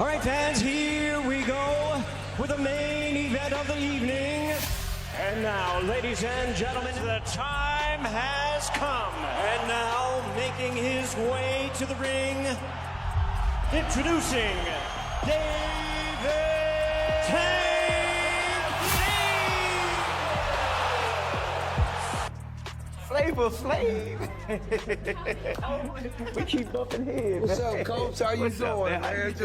All right, fans, here we go with the main event of the evening. And now, ladies and gentlemen, the time has come. And now, making his way to the ring, introducing David Flavor Flav. We keep bumping heads. What's up, Coach? How you doing, man?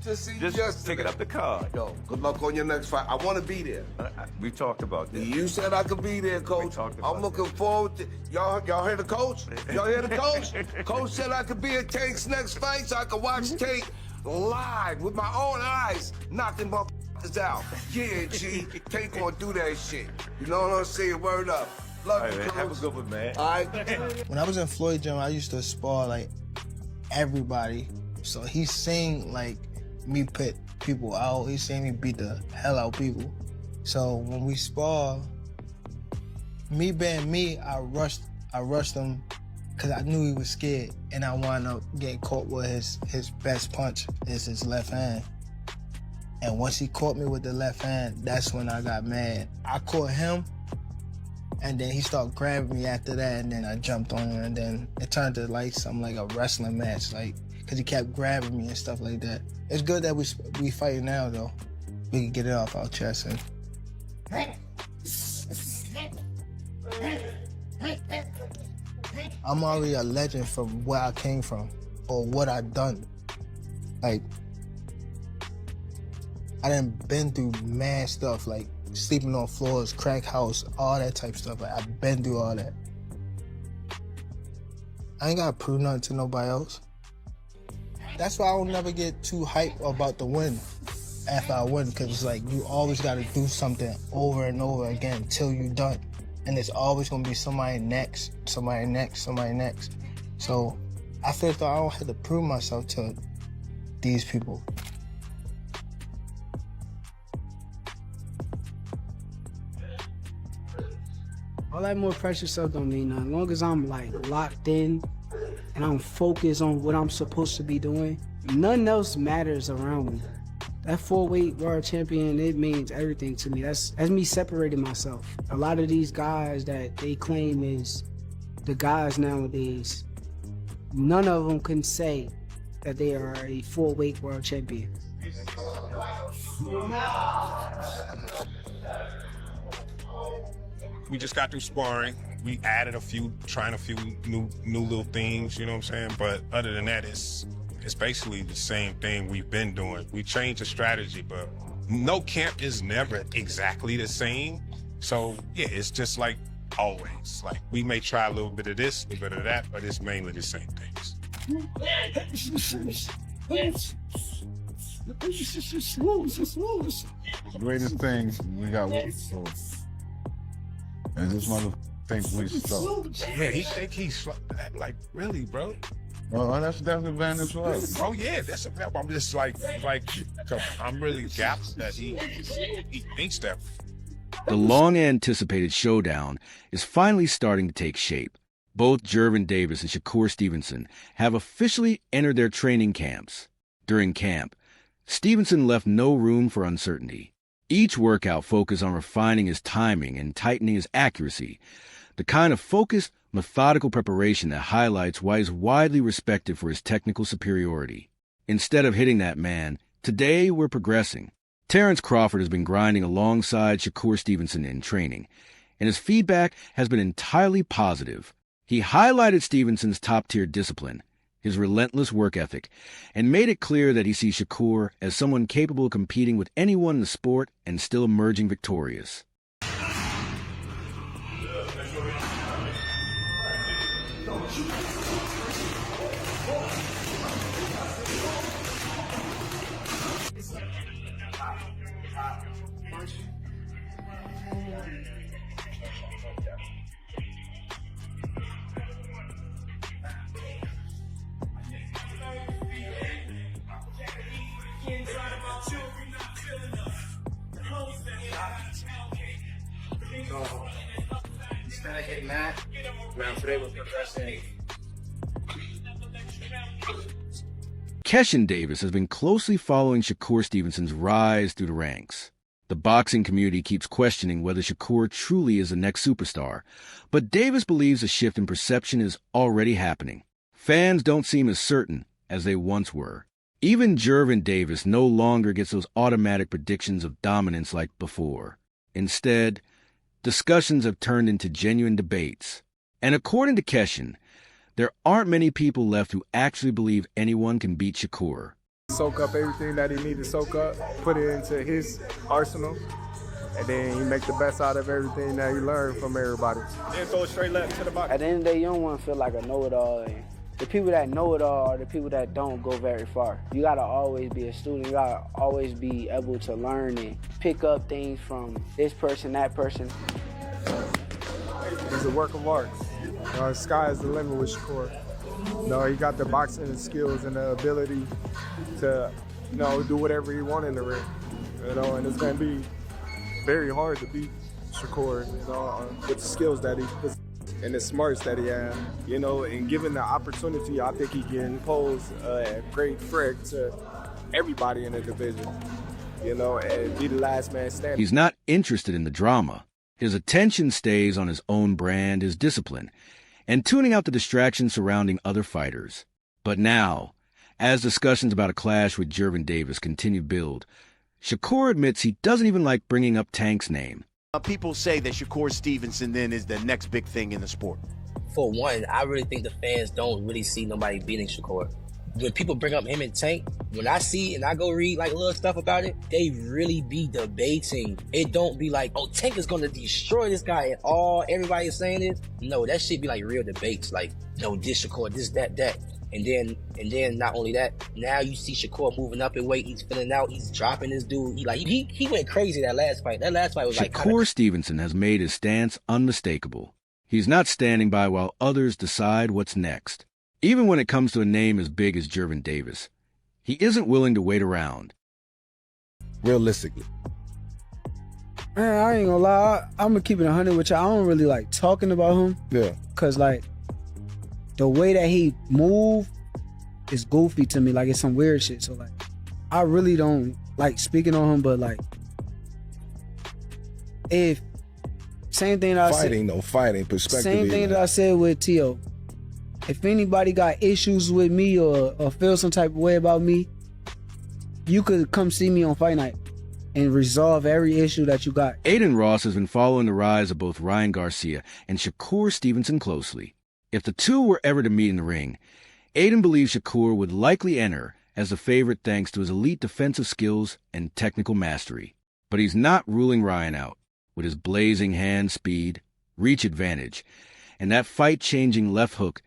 Just picking up the card. Yo, good luck on your next fight. I want to be there. We talked about that. You said I could be there, Coach. I'm looking forward to y'all hear the coach? Y'all hear the coach? Coach said I could be at Tank's next fight so I could watch Tank live with my own eyes, knocking motherfuckers out. Yeah, G. Tank gonna do that shit. You know what I'm saying? Word up. Love you, man. Have a good one, man. All right. When I was in Floyd Gym, I used to spar like everybody. So he's seen like me put people out. He's seen me beat the hell out of people. So when we spar, me being me, I rushed him because I knew he was scared, and I wound up getting caught with his best punch is his left hand. And once he caught me with the left hand, that's when I got mad. I caught him. And then he started grabbing me after that, and then I jumped on him, and then it turned to like something like a wrestling match, like, cause he kept grabbing me and stuff like that. It's good that we fighting now though. We can get it off our chest. And I'm already a legend from where I came from, or what I done. Like, I done been through mad stuff, like sleeping on floors, crack house, all that type of stuff. Like, I've been through all that. I ain't gotta prove nothing to nobody else. That's why I don't never get too hyped about the win after I win, because it's like you always gotta do something over and over again until you're done. And it's always gonna be somebody next, somebody next, somebody next. So I feel like I don't have to prove myself to these people. All that more pressure stuff don't mean nothing. As long as I'm like locked in and I'm focused on what I'm supposed to be doing, nothing else matters around me. That 4-weight world champion, it means everything to me. That's me separating myself. A lot of these guys that they claim is the guys nowadays, none of them can say that they are a 4-weight world champion. We just got through sparring. We added trying a few new little things, you know what I'm saying? But other than that, it's basically the same thing we've been doing. We changed the strategy, but no camp is never exactly the same. So yeah, it's just like always. Like, we may try a little bit of this, a little bit of that, but it's mainly the same things. The greatest thing we got for. And this mother thinks we slow. Yeah, he think he's like really, bro. Oh, that's an advantage for us. Oh yeah, that's a. I'm just like I'm really gapped that he thinks that. The long-anticipated showdown is finally starting to take shape. Both Gervonta Davis and Shakur Stevenson have officially entered their training camps. During camp, Stevenson left no room for uncertainty. Each workout focused on refining his timing and tightening his accuracy, the kind of focused, methodical preparation that highlights why he's widely respected for his technical superiority. Instead of hitting that man, today we're progressing. Terence Crawford has been grinding alongside Shakur Stevenson in training, and his feedback has been entirely positive. He highlighted Stevenson's top-tier discipline, his relentless work ethic, and made it clear that he sees Shakur as someone capable of competing with anyone in the sport and still emerging victorious. Instead of hitting that, round 3 was progressing. Keshin Davis has been closely following Shakur Stevenson's rise through the ranks. The boxing community keeps questioning whether Shakur truly is the next superstar, but Davis believes a shift in perception is already happening. Fans don't seem as certain as they once were. Even Gervonta Davis no longer gets those automatic predictions of dominance like before. Instead, discussions have turned into genuine debates. And according to Keshin, there aren't many people left who actually believe anyone can beat Shakur. Soak up everything that he needs to soak up, put it into his arsenal, and then he make the best out of everything that he learned from everybody. Then throw a straight left to the box. At the end of the day, you don't want to feel like a know-it-all. And the people that know it all are the people that don't go very far. You gotta always be a student. You gotta always be able to learn and pick up things from this person, that person. He's a work of art. The sky is the limit with Shakur. He got the boxing skills and the ability to, do whatever he wants in the ring. And it's gonna be very hard to beat Shakur, with the skills that he possesses and the smarts that he has. And given the opportunity, I think he can pose a great threat to everybody in the division, and be the last man standing. He's not interested in the drama. His attention stays on his own brand, his discipline, and tuning out the distractions surrounding other fighters. But now, as discussions about a clash with Gervonta Davis continue to build, Shakur admits he doesn't even like bringing up Tank's name. People say that Shakur Stevenson then is the next big thing in the sport. For one, I really think the fans don't really see nobody beating Shakur. When people bring up him and Tank, when I see and I go read like little stuff about it, they really be debating. It don't be like, oh, Tank is gonna destroy this guy and everybody is saying this. No, that shit be like real debates, like, no, this Shakur, this, that. And then not only that, now you see Shakur moving up in weight, he's filling out, he's dropping this dude. He went crazy that last fight. That last fight was like Shakur Stevenson has made his stance unmistakable. He's not standing by while others decide what's next. Even when it comes to a name as big as Gervonta Davis, he isn't willing to wait around. Realistically. Man, I ain't gonna lie, I'm gonna keep it 100 with y'all. I don't really like talking about him. Yeah. Cause the way that he move is goofy to me. Like, it's some weird shit. So I really don't like speaking on him, but if same thing that fighting perspective. Same thing that I said with T.O. If anybody got issues with me or feel some type of way about me, you could come see me on Fight Night and resolve every issue that you got. Adin Ross has been following the rise of both Ryan Garcia and Shakur Stevenson closely. If the two were ever to meet in the ring, Adin believes Shakur would likely enter as the favorite thanks to his elite defensive skills and technical mastery. But he's not ruling Ryan out. With his blazing hand speed, reach advantage, and that fight-changing left hook,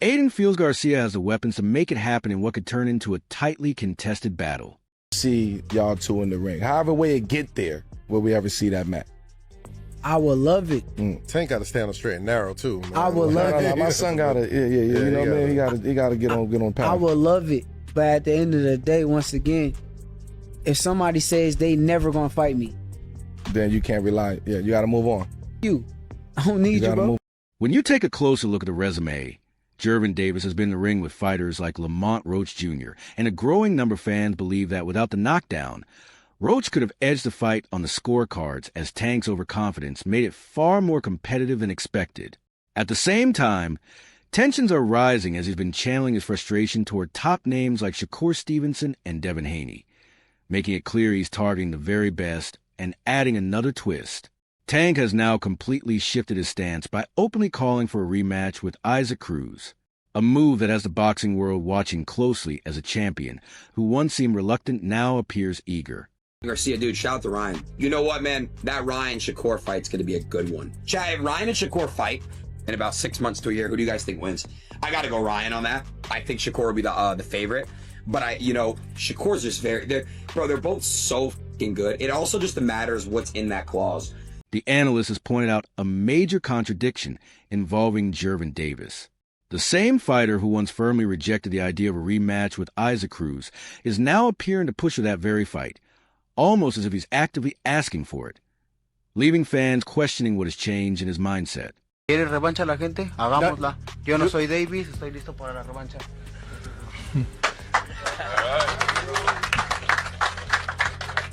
Adin feels Garcia has the weapons to make it happen in what could turn into a tightly contested battle. See y'all two in the ring. However way it get there, will we ever see that match? I would love it. Tank got to stand on straight and narrow too, man. I would love it. My son got to, you know what I mean? He got to get on power. I would love it, but at the end of the day, once again, if somebody says they never gonna fight me, then you can't rely. Yeah, you got to move on. I don't need you, bro. When you take a closer look at the resume, Gervonta Davis has been in the ring with fighters like Lamont Roach Jr., and a growing number of fans believe that without the knockdown, Roach could have edged the fight on the scorecards as Tank's overconfidence made it far more competitive than expected. At the same time, tensions are rising as he's been channeling his frustration toward top names like Shakur Stevenson and Devin Haney, making it clear he's targeting the very best and adding another twist. Tank has now completely shifted his stance by openly calling for a rematch with Isaac Cruz, a move that has the boxing world watching closely as a champion who once seemed reluctant now appears eager. Garcia, dude, shout out to Ryan. You know what, man? That Ryan-Shakur fight's going to be a good one. Chad, if Ryan and Shakur fight in about 6 months to a year, who do you guys think wins? I got to go Ryan on that. I think Shakur will be the favorite. But Shakur's just they're both so fucking good. It also just matters what's in that clause. The Analyst has pointed out a major contradiction involving Gervonta Davis. The same fighter who once firmly rejected the idea of a rematch with Isaac Cruz is now appearing to push for that very fight, almost as if he's actively asking for it, leaving fans questioning what has changed in his mindset. ¿Quiere revancha la gente? Hagámosla. Yo no soy Davis, estoy listo para la revancha.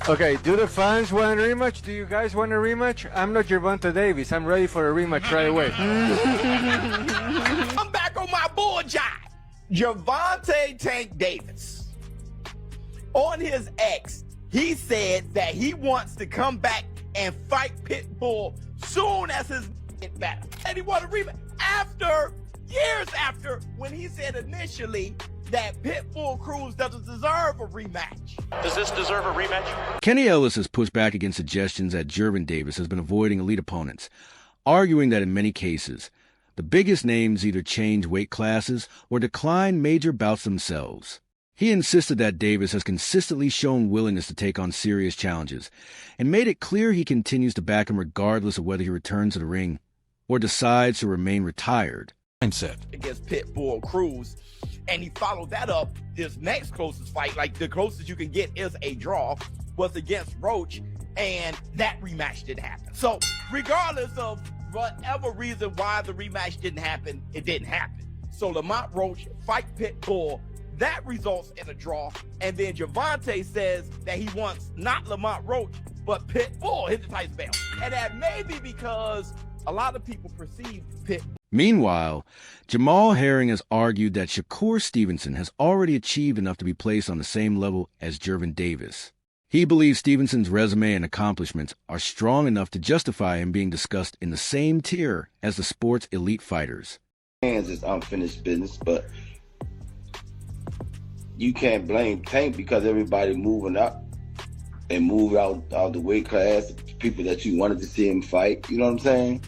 Okay, do the fans want a rematch? Do you guys want a rematch? I'm not Gervonta Davis. I'm ready for a rematch right away. I'm back on my bull jive. Gervonta Tank Davis. On his X, he said that he wants to come back and fight Pitbull soon as his get better. And he want a rematch years after, when he said initially that Pitbull Cruz doesn't deserve a rematch. Does this deserve a rematch? Kenny Ellis has pushed back against suggestions that Gervonta Davis has been avoiding elite opponents, arguing that in many cases, the biggest names either change weight classes or decline major bouts themselves. He insisted that Davis has consistently shown willingness to take on serious challenges and made it clear he continues to back him regardless of whether he returns to the ring or decides to remain retired. Mindset. Against Pitbull Cruz. And he followed that up, his next closest fight, like the closest you can get is a draw, was against Roach, and that rematch didn't happen. So regardless of whatever reason why the rematch didn't happen, it didn't happen. So Lamont Roach fight Pitbull, that results in a draw, and then Gervonta says that he wants not Lamont Roach, but Pitbull, hit the Tyson belt. And that may be because a lot of people perceive Pitbull. Meanwhile, Jamal Herring has argued that Shakur Stevenson has already achieved enough to be placed on the same level as Gervonta Davis. He believes Stevenson's resume and accomplishments are strong enough to justify him being discussed in the same tier as the sport's elite fighters. Hands is unfinished business, but you can't blame Tank because everybody moving up and moved out the weight class, people that you wanted to see him fight, you know what I'm saying?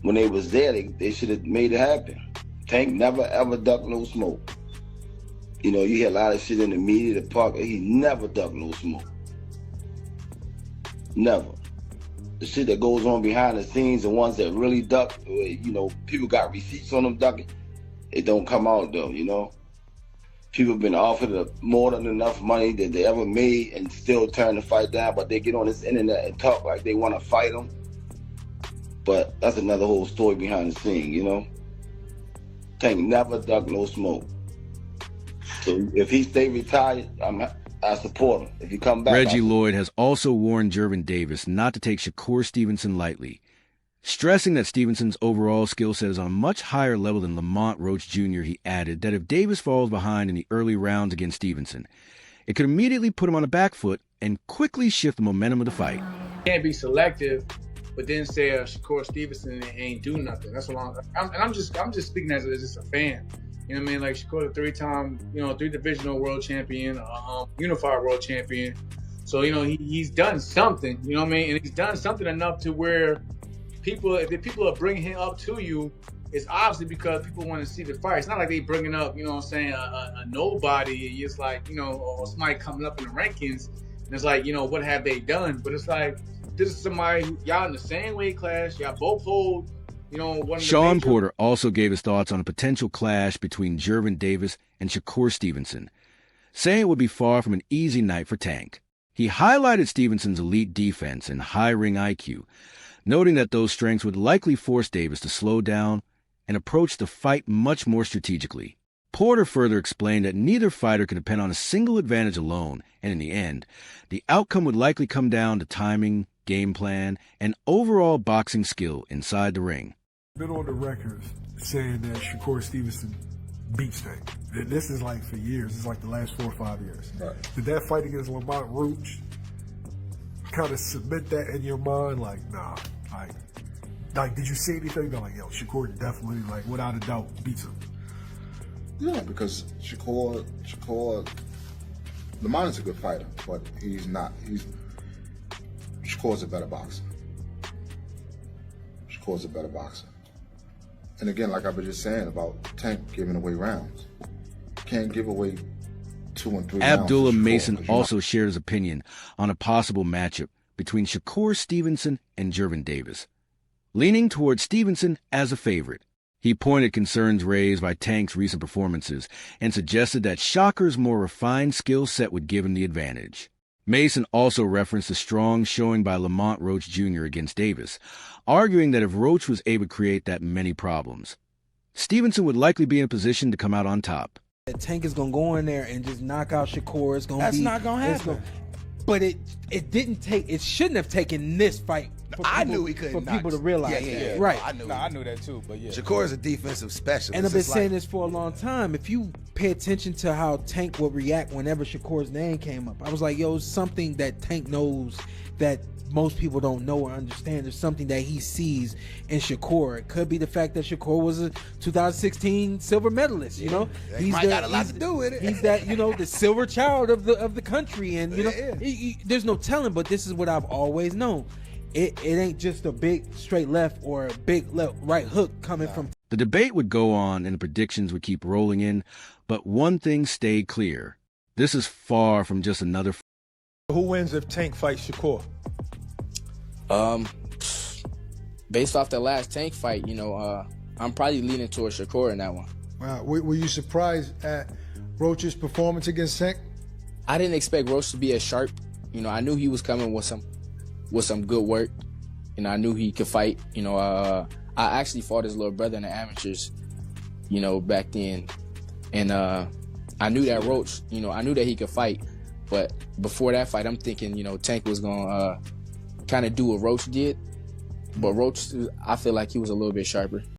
When they was there, they should have made it happen. Tank never ever ducked no smoke. You know, you hear a lot of shit in the media, the park, he never ducked no smoke. Never. The shit that goes on behind the scenes, the ones that really duck, you know, people got receipts on them ducking, it don't come out though, you know? People have been offered more than enough money that they ever made and still turn the fight down, but they get on this internet and talk like they want to fight them. But that's another whole story behind the scene, you know? Tank never ducked no smoke. So if he stay retired, I support him. If he come back, Reggie Lloyd has also warned Gervonta Davis not to take Shakur Stevenson lightly, stressing that Stevenson's overall skill set is on a much higher level than Lamont Roach Jr. He added that if Davis falls behind in the early rounds against Stevenson, it could immediately put him on the back foot and quickly shift the momentum of the fight. Can't be selective, but then say Shakur Stevenson ain't do nothing. That's what I'm just speaking as just a fan. You know what I mean? Like Shakur, a three-time, three-divisional world champion, unified world champion. So, he's done something, you know what I mean? And he's done something enough to where if people are bringing him up to you, it's obviously because people want to see the fight. It's not like they bringing up, a nobody. It's like, or somebody coming up in the rankings. And it's like, what have they done? But it's like, this is somebody who, y'all in the same weight class. Y'all both hold, one of the Shawn Porter also gave his thoughts on a potential clash between Gervonta Davis and Shakur Stevenson, saying it would be far from an easy night for Tank. He highlighted Stevenson's elite defense and high ring IQ, noting that those strengths would likely force Davis to slow down and approach the fight much more strategically. Porter further explained that neither fighter could depend on a single advantage alone, and in the end, the outcome would likely come down to timing, game plan, and overall boxing skill inside the ring. Been on the record saying that Shakur Stevenson beats Tank. This is like for years. It's like the last 4 or 5 years. Right. Did that fight against Lamont Roach kind of cement that in your mind? Like, nah. Like, did you see anything? Go like, yo, Shakur definitely, like, without a doubt, beats him. Yeah, because Shakur, Lamont is a good fighter, but he's not. Shakur's a better boxer. Shakur's a better boxer. And again, like I was just saying about Tank giving away rounds. Can't give away 2 and 3 rounds. Abdullah Mason also shared his opinion on a possible matchup between Shakur Stevenson and Gervonta Davis, leaning towards Stevenson as a favorite. He pointed concerns raised by Tank's recent performances and suggested that Shakur's more refined skill set would give him the advantage. Mason also referenced the strong showing by Lamont Roach Jr. against Davis, arguing that if Roach was able to create that many problems, Stevenson would likely be in a position to come out on top. Tank is going to go in there and just knock out Shakur. That's not going to happen. But it didn't take. It shouldn't have taken this fight. I knew he couldn't for people to realize. Yeah. Right. I knew that too. But yeah, Shakur is a defensive specialist. And I've been saying this for a long time. If you pay attention to how Tank would react whenever Shakur's name came up, I was like, yo, something that Tank knows that most people don't know or understand. There's something that he sees in Shakur. It could be the fact that Shakur was a 2016 silver medalist. You know, he's got a lot to do with it. He's that, the silver child of the country, and there's no telling. But this is what I've always known. It ain't just a big straight left or a big right hook coming from. The debate would go on and the predictions would keep rolling in, but one thing stayed clear. This is far from just another. Who wins if Tank fights Shakur? Based off the last Tank fight, I'm probably leaning towards Shakur in that one. Wow. Were you surprised at Roach's performance against Tank? I didn't expect Roach to be as sharp. I knew he was coming with some good work, and I knew he could fight. I actually fought his little brother in the amateurs, back then, and I knew that Roach, I knew that he could fight, but before that fight, I'm thinking, Tank was gonna kind of do what Roach did, but Roach, I feel like he was a little bit sharper.